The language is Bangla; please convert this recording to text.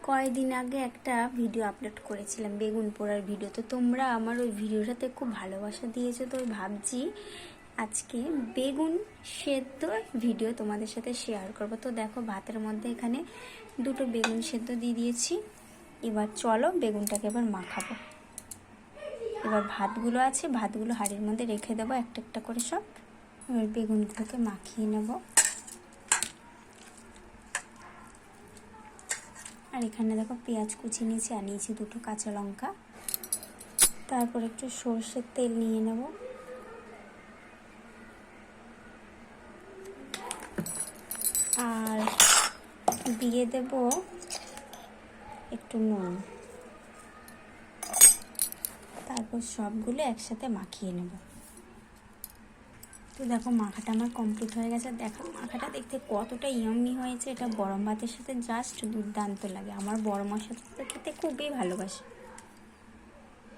কয়েকদিন আগে একটা ভিডিও আপলোড করেছিলাম, বেগুন পোড়ার ভিডিও। তো তোমরা আমার ওই ভিডিওটাতে খুব ভালোবাসা দিয়েছো, তো ভাবছি আজকে বেগুন সেদ্ধ ভিডিও তোমাদের সাথে শেয়ার করবো। তো দেখো, ভাতের মধ্যে এখানে দুটো বেগুন সেদ্ধ দিয়ে দিয়েছি। এবার চলো বেগুনটাকে এবার মাখাবো। এবার ভাতগুলো আছে, ভাতগুলো হাঁড়ির মধ্যে রেখে দেবো একটা একটা করে সব। এবার বেগুনগুলোকে মাখিয়ে নেবো। আর এখানে দেখো পেঁয়াজ কুচি নিয়েছি, আর নিয়েছি দুটো কাঁচা লঙ্কা। তারপর একটু সর্ষের তেল নিয়ে নেব। আর দিয়ে দেব একটু নুন। তারপর সবগুলো একসাথে মাখিয়ে নেব। তো দেখো মাখাটা আমার কমপ্লিট হয়ে গেছে। দেখো মাখাটা দেখতে কতটা ইয়াম্মি হয়েছে। এটা গরম ভাতের সাথে জাস্ট দুর্দান্ত লাগে। আমার বড় মার সাথে খেতে খুবই ভালোবাসে।